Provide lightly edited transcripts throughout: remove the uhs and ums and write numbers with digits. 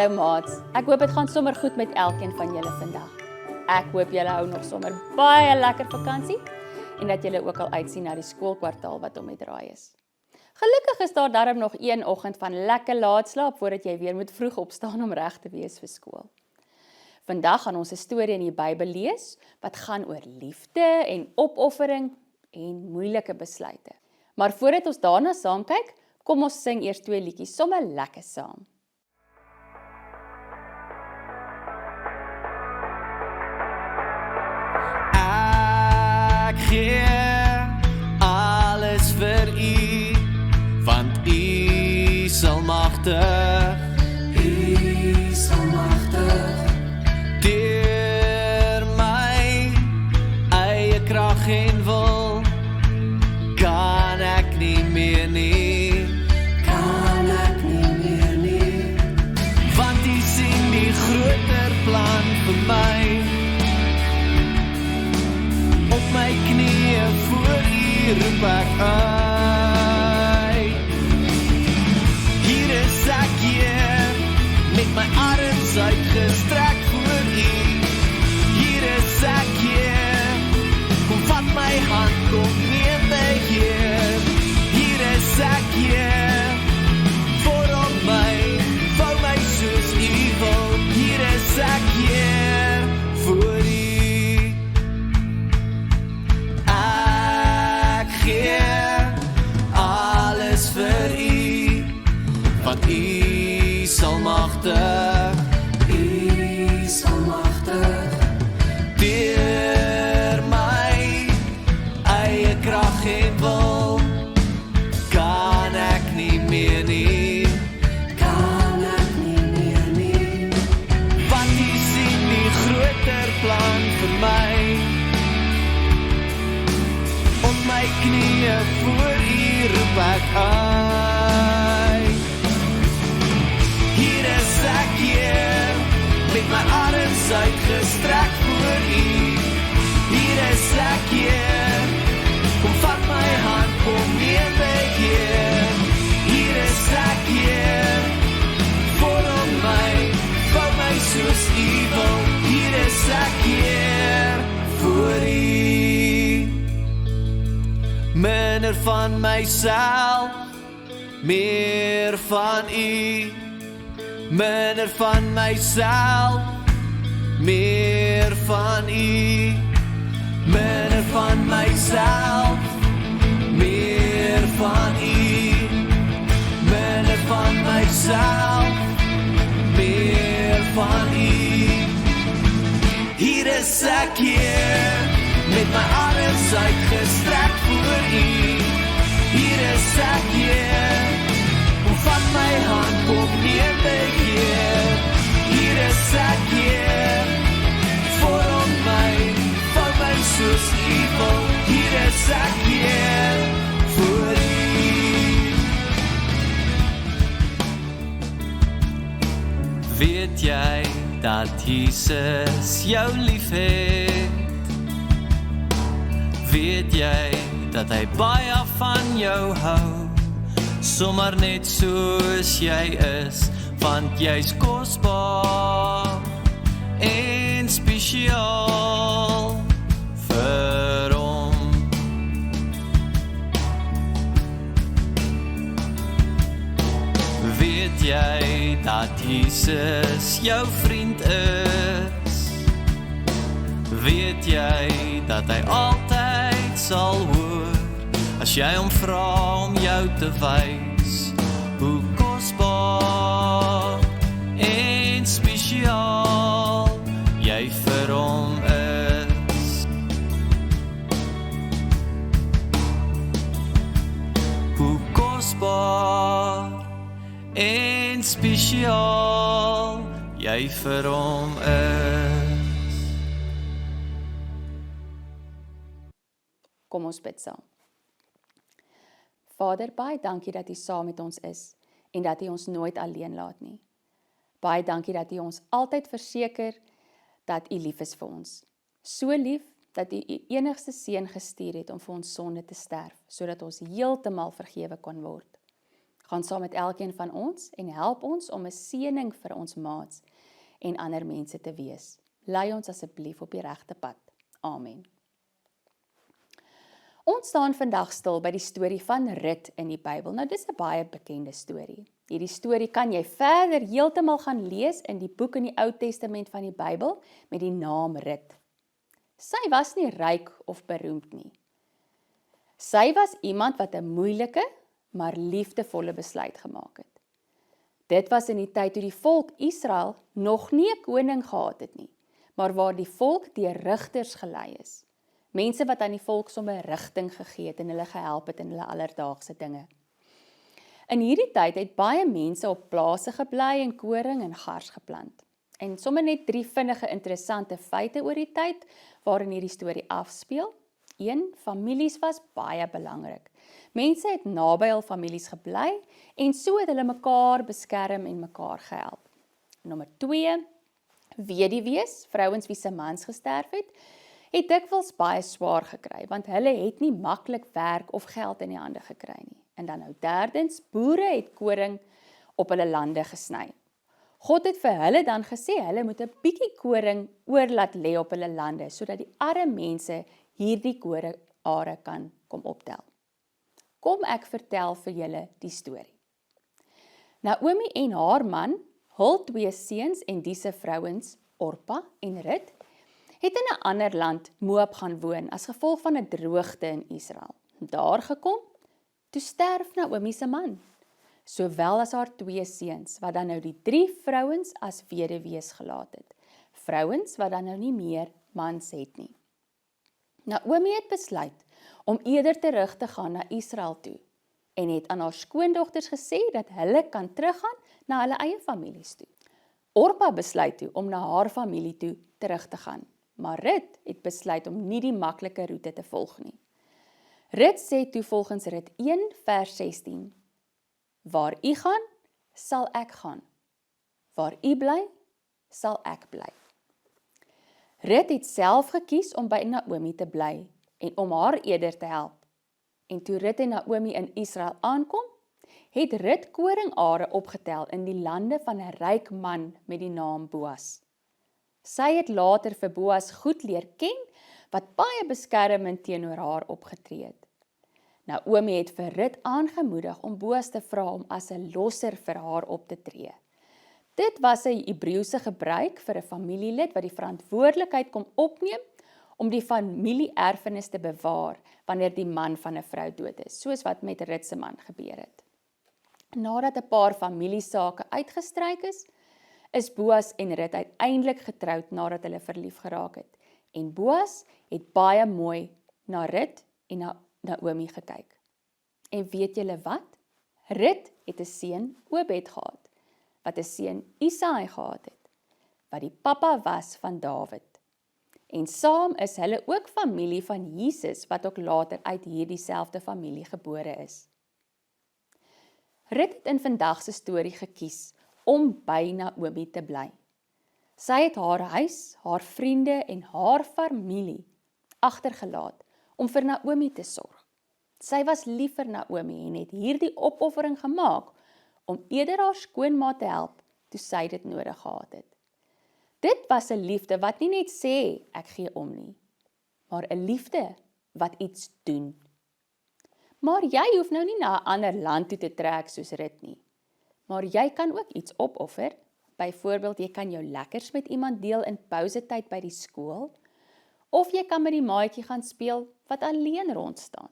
Hallo maats, ek hoop dit gaan sommer goed met elkeen van julle vandag. Ek hoop julle hou nog sommer baie lekker vakansie en dat julle ook al uitsien na die skoolkwartaal wat om die draai is. Gelukkig is daar darm nog een oggend van lekker laat slaap voordat jy weer moet vroeg opstaan om reg te wees vir skool. Vandag gaan ons 'n storie in die Bybel lees wat gaan oor liefde en opoffering en moeilike besluite. Maar voordat ons daarna saam kyk, kom ons sing eers 2 liedjies sommer lekker saam. Ek gee alles vir U, want U is almagtig. U is almagtig. Deur my eie krag en wil kan ek nie meer nie. Kan ek nie meer nie. Want U sien die groter plan vir my. Op my knieë voor U roep ek uit. Hier is ek, Heer, met my arms uitgestrek voor U. Hier is ek, Heer, kom vat my hand, kom neem my, Heer. Hier is ek, Heer, vorm my, vou my soos U wil. Hier is ek, Heer, voor U. Alles vir U, want U is almagtig. U is almagtig. Deur my eie krag en wil kan ek nie meer nie. Kan ek nie meer nie. Want U sien die groter plan vir my. Op my knieë voor U roep ek uit. Hier is ek, Heer, met my arms uitgestrek voor U. Hier is ek, Heer, kom vat my hand, kom neem my, Heer. Hier is ek, Heer, vorm my, vou my soos U wil. Hier is ek, Heer, voor U. Minder van myself, meer van U. Minder van myself, meer van U. Minder van myself, meer van U. Minder van myself, meer van U. Hier is ek, Heer, met my arms uitgestrek voor U. Hier is ek, Heer, kom vat my hand, kom neem my, Heer. Hier is ek, Heer, vorm my, vou my soos U wil. Hier is ek, Heer, voor U. Weet jy dat Jesus jou lief het? Weet jy dat hy baie van jou hou, sommer net soos jy is, want jy's kosbaar en spesiaal vir hom. Weet jy dat Jesus jou vriend is? Weet jy dat hy altyd sal hoor as jy hom vra om jou te wys hoe kosbaar en spesiaal jy vir hom is? Hoe kosbaar en spesiaal jy vir hom is. Kom ons bid saam. Vader, baie dankie dat U saam met ons is en dat U ons nooit alleen laat nie. Baie dankie dat U ons altyd verseker dat U lief is vir ons. So lief dat U U enigste seun gestuur het om vir ons sonde te sterf, sodat ons heeltemal vergewe kon word. Gaan saam met elkeen van ons en help ons om 'n seëning vir ons maats en ander mense te wees. Lei ons asseblief op die regte pad. Amen. Ons staan vandag stil by die storie van Rut in die Bybel. Nou, dis 'n baie bekende storie. Hierdie storie kan jy verder heeltemal gaan lees in die boek in die Ou Testament van die Bybel met die naam Rut. Sy was nie ryk of beroemd nie. Sy was iemand wat 'n moeilike, maar liefdevolle besluit gemaak het. Dit was in die tyd toe die volk Israel nog nie 'n koning gehad het nie, maar waar die volk deur rigters gelei is. Mense wat aan die volk sommer rigting gegee het en hulle gehelp het in hulle alledaagse dinge. In hierdie tyd het baie mense op plase gebly en koring en gars geplant. En sommer net 3 vinnige interessante feite oor die tyd waarin hierdie storie afspeel. 1. Families was baie belangrik. Mense het naby hul families gebly en so het hulle mekaar beskerm en mekaar gehelp. Nommer 2. Weduwees, vrouens wie se mans gesterf het dikwels baie swaar gekry, want hulle het nie maklik werk of geld in die hande gekry nie. En dan nou derdens, boere het koring op hulle lande gesny. God het vir hulle dan gesê, hulle moet 'n bietjie koring oor laat lê op hulle lande, sodat die arme mense hierdie koringare kan kom optel. Kom ek vertel vir julle die storie. Naomi en haar man, hul 2 seuns en die se vrouens, Orpa en Rut, het in 'n ander land, Moab, gaan woon as gevolg van 'n droogte in Israel. Daar gekom, toe sterf Naomi se man, sowel as haar 2 seuns, wat dan nou die 3 vrouens as weduwees gelaat het. Vrouens wat dan nou nie meer mans het nie. Naomi het besluit om eerder terug te gaan na Israel toe en het aan haar skoondogters gesê dat hulle kan teruggaan na hulle eie families toe. Orpa besluit toe om na haar familie toe terug te gaan, maar Rut het besluit om nie die maklike roete te volg nie. Rut sê toe volgens Rut 1 vers 16, waar u gaan, sal ek gaan. Waar u bly, sal ek bly. Rut het self gekies om by Naomi te bly en om haar eerder te help. En toe Rut en Naomi in Israel aankom, het Rut koringare opgetel in die lande van 'n ryk man met die naam Boas. Sy het later vir Boas goed leer ken, wat baie beskermend teenoor haar opgetree het. Naomi het vir Rut aangemoedig om Boas te vra om as 'n losser vir haar op te tree. Dit was 'n Hebreëse gebruik vir 'n familielid wat die verantwoordelikheid kom opneem om die familie-erfenis te bewaar wanneer die man van 'n vrou dood is, soos wat met Rut se man gebeur het. Nadat 'n paar familiesake uitgestryk is Boas en Rut uiteindelik getroud nadat hulle verlief geraak het. En Boas het baie mooi na Rut en na Naomi gekyk. En weet julle wat? Rut het 'n seun, Obed gehad, wat 'n seun Isaai gehad het, wat die pappa was van Dawid. En saam is hulle ook familie van Jesus, wat ook later uit hierdie selfde familie gebore is. Rut het in vandag se storie gekies om by Naomi te bly. Sy het haar huis, haar vriende en haar familie agtergelaat om vir Naomi te sorg. Sy was lief vir Naomi en het hierdie opoffering gemaak om eerder haar skoonma te help toe sy dit nodig gehad het. Dit was 'n liefde wat nie net sê ek gee om nie, maar 'n liefde wat iets doen. Maar jy hoef nou nie na 'n ander land toe te trek soos Rut nie. Maar jy kan ook iets opoffer. Byvoorbeeld, jy kan jou lekkers met iemand deel in pausetyd by die skool, of jy kan met die maatjie gaan speel wat alleen rondstaan.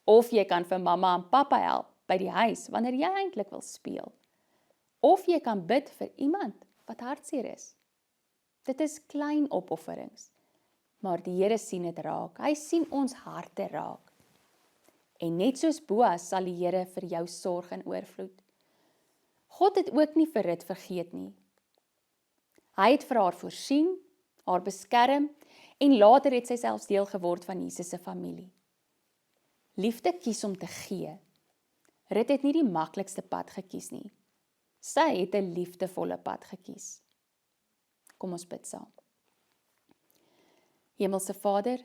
Of jy kan vir mamma en pappa help by die huis wanneer jy eintlik wil speel. Of jy kan bid vir iemand wat hartseer is. Dit is klein opofferings, maar die Here sien dit raak. Hy sien ons harte raak. En net soos Boas sal die Here vir jou sorg in oorvloed. God het ook nie vir Rut vergeet nie. Hy het vir haar voorsien, haar beskerm en later het sy selfs deel geword van Jesus se familie. Liefde kies om te gee. Rut het nie die maklikste pad gekies nie. Sy het 'n liefdevolle pad gekies. Kom ons bid saam. Hemelse Vader,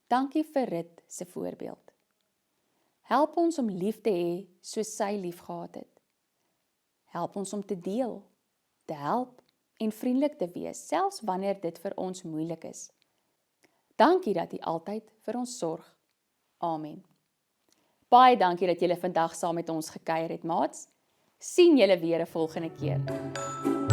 dankie vir Rut se voorbeeld. Help ons om lief te hê soos sy lief gehad het. Help ons om te deel, te help en vriendelik te wees, selfs wanneer dit vir ons moeilik is. Dankie dat U altyd vir ons sorg. Amen. Baie dankie dat julle vandag saam met ons gekuier het, maats. Sien julle weer 'n volgende keer.